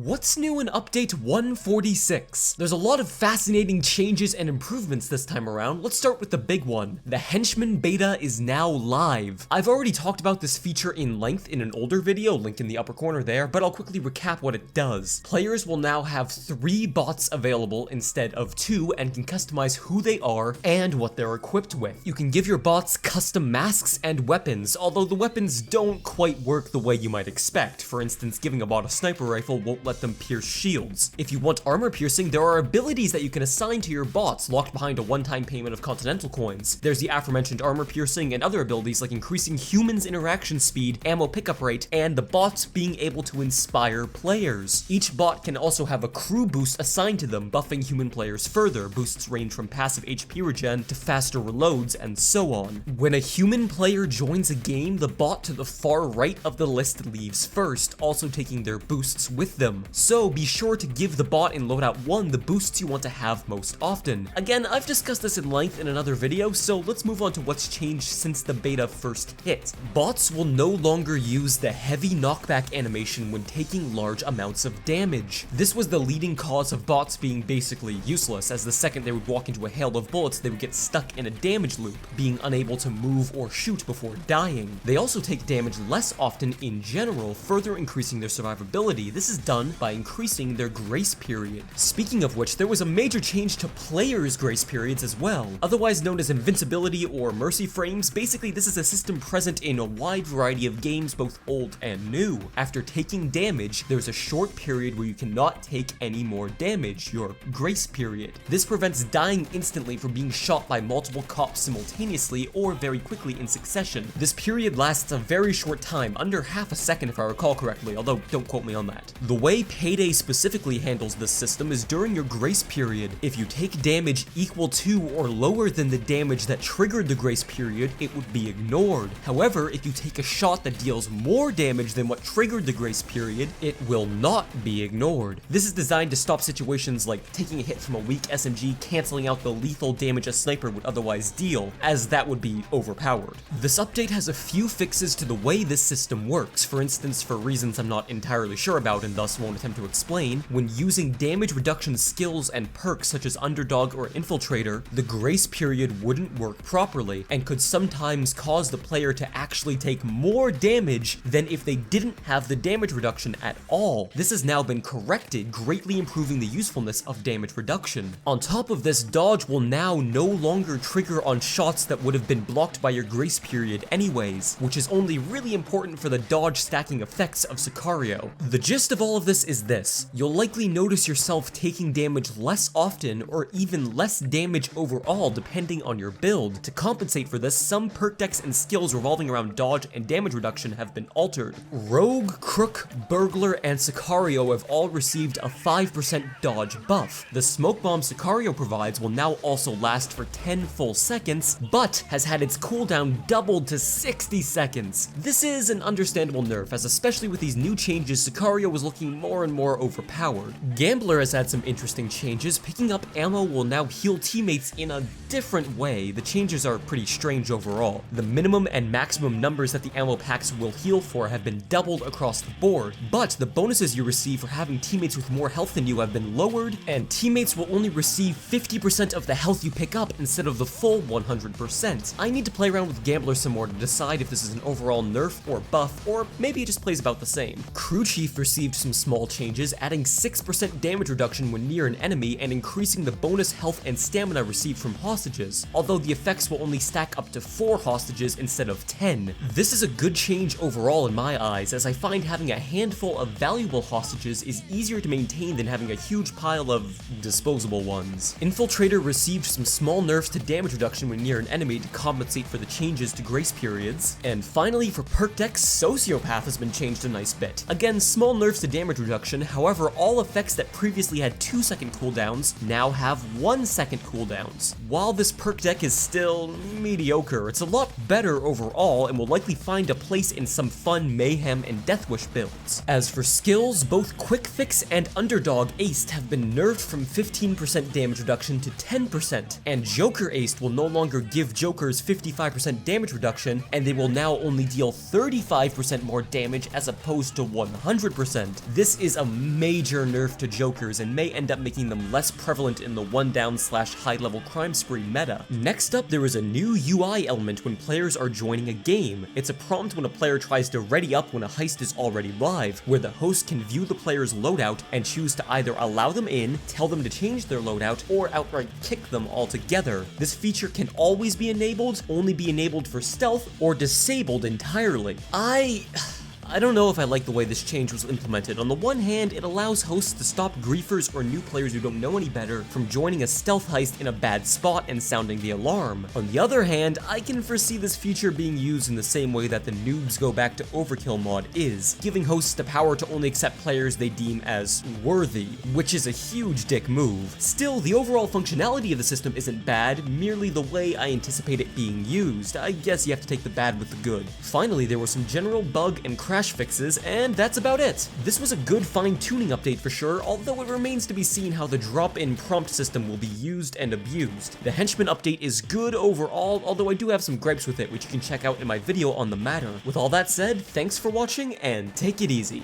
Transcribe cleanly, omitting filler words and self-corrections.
What's new in update 146? There's a lot of fascinating changes and improvements this time around. Let's start with the big one. The Henchman beta is now live. I've already talked about this feature in length in an older video, linked in the upper corner there, but I'll quickly recap what it does. Players will now have 3 bots available instead of 2 and can customize who they are and what they're equipped with. You can give your bots custom masks and weapons, although the weapons don't quite work the way you might expect. For instance, giving a bot a sniper rifle won't let them pierce shields. If you want armor piercing, there are abilities that you can assign to your bots, locked behind a one-time payment of Continental coins. There's the aforementioned armor piercing and other abilities like increasing humans' interaction speed, ammo pickup rate, and the bots being able to inspire players. Each bot can also have a crew boost assigned to them, buffing human players further. Boosts range from passive HP regen to faster reloads and so on. When a human player joins a game, the bot to the far right of the list leaves first, also taking their boosts with them. So be sure to give the bot in loadout 1 the boosts you want to have most often. Again, I've discussed this in length in another video, so let's move on to what's changed since the beta first hit. Bots will no longer use the heavy knockback animation when taking large amounts of damage. This was the leading cause of bots being basically useless, as the second they would walk into a hail of bullets, they would get stuck in a damage loop, being unable to move or shoot before dying. They also take damage less often in general, further increasing their survivability. This is done by increasing their grace period. Speaking of which, there was a major change to players' grace periods as well. Otherwise known as invincibility or mercy frames, basically this is a system present in a wide variety of games, both old and new. After taking damage, there's a short period where you cannot take any more damage, your grace period. This prevents dying instantly from being shot by multiple cops simultaneously or very quickly in succession. This period lasts a very short time, under half a second if I recall correctly, although don't quote me on that. The way PAYDAY specifically handles this system is during your grace period. If you take damage equal to or lower than the damage that triggered the grace period, it would be ignored. However, if you take a shot that deals more damage than what triggered the grace period, it will not be ignored. This is designed to stop situations like taking a hit from a weak SMG canceling out the lethal damage a sniper would otherwise deal, as that would be overpowered. This update has a few fixes to the way this system works. For instance, for reasons I'm not entirely sure about and thus won't attempt to explain, when using damage reduction skills and perks such as Underdog or Infiltrator, the grace period wouldn't work properly and could sometimes cause the player to actually take more damage than if they didn't have the damage reduction at all. This has now been corrected, greatly improving the usefulness of damage reduction. On top of this, dodge will now no longer trigger on shots that would have been blocked by your grace period anyways, which is only really important for the dodge stacking effects of Sicario. The gist of all of this is this: you'll likely notice yourself taking damage less often or even less damage overall depending on your build. To compensate for this, some perk decks and skills revolving around dodge and damage reduction have been altered. Rogue, Crook, Burglar, and Sicario have all received a 5% dodge buff. The smoke bomb Sicario provides will now also last for 10 full seconds, but has had its cooldown doubled to 60 seconds. This is an understandable nerf, as especially with these new changes, Sicario was looking more and more overpowered. Gambler has had some interesting changes. Picking up ammo will now heal teammates in a different way. The changes are pretty strange overall. The minimum and maximum numbers that the ammo packs will heal for have been doubled across the board, but the bonuses you receive for having teammates with more health than you have been lowered, and teammates will only receive 50% of the health you pick up instead of the full 100%. I need to play around with Gambler some more to decide if this is an overall nerf or buff, or maybe it just plays about the same. Crew Chief received some small changes, adding 6% damage reduction when near an enemy and increasing the bonus health and stamina received from hostages, although the effects will only stack up to 4 hostages instead of 10. This is a good change overall in my eyes, as I find having a handful of valuable hostages is easier to maintain than having a huge pile of disposable ones. Infiltrator received some small nerfs to damage reduction when near an enemy to compensate for the changes to grace periods. And finally, for perk decks, Sociopath has been changed a nice bit. Again, small nerfs to damage reduction, however, all effects that previously had 2-second cooldowns now have 1-second cooldowns. While this perk deck is still mediocre, it's a lot better overall and will likely find a place in some fun Mayhem and Deathwish builds. As for skills, both Quick Fix and Underdog Aced have been nerfed from 15% damage reduction to 10%, and Joker Aced will no longer give Jokers 55% damage reduction, and they will now only deal 35% more damage as opposed to 100%. This This is a major nerf to jokers and may end up making them less prevalent in the one down / high level crime spree meta. Next up, there is a new UI element when players are joining a game. It's a prompt when a player tries to ready up when a heist is already live, where the host can view the player's loadout and choose to either allow them in, tell them to change their loadout, or outright kick them altogether. This feature can always be enabled, only be enabled for stealth, or disabled entirely. I don't know if I like the way this change was implemented. On the one hand, it allows hosts to stop griefers or new players who don't know any better from joining a stealth heist in a bad spot and sounding the alarm. On the other hand, I can foresee this feature being used in the same way that the Noobs Go Back to Overkill mod is, giving hosts the power to only accept players they deem as worthy, which is a huge dick move. Still, the overall functionality of the system isn't bad, merely the way I anticipate it being used. I guess you have to take the bad with the good. Finally, there were some general bug and crash fixes, and that's about it. This was a good fine-tuning update for sure, although it remains to be seen how the drop-in prompt system will be used and abused. The henchman update is good overall, although I do have some gripes with it, which you can check out in my video on the matter. With all that said, thanks for watching, and take it easy.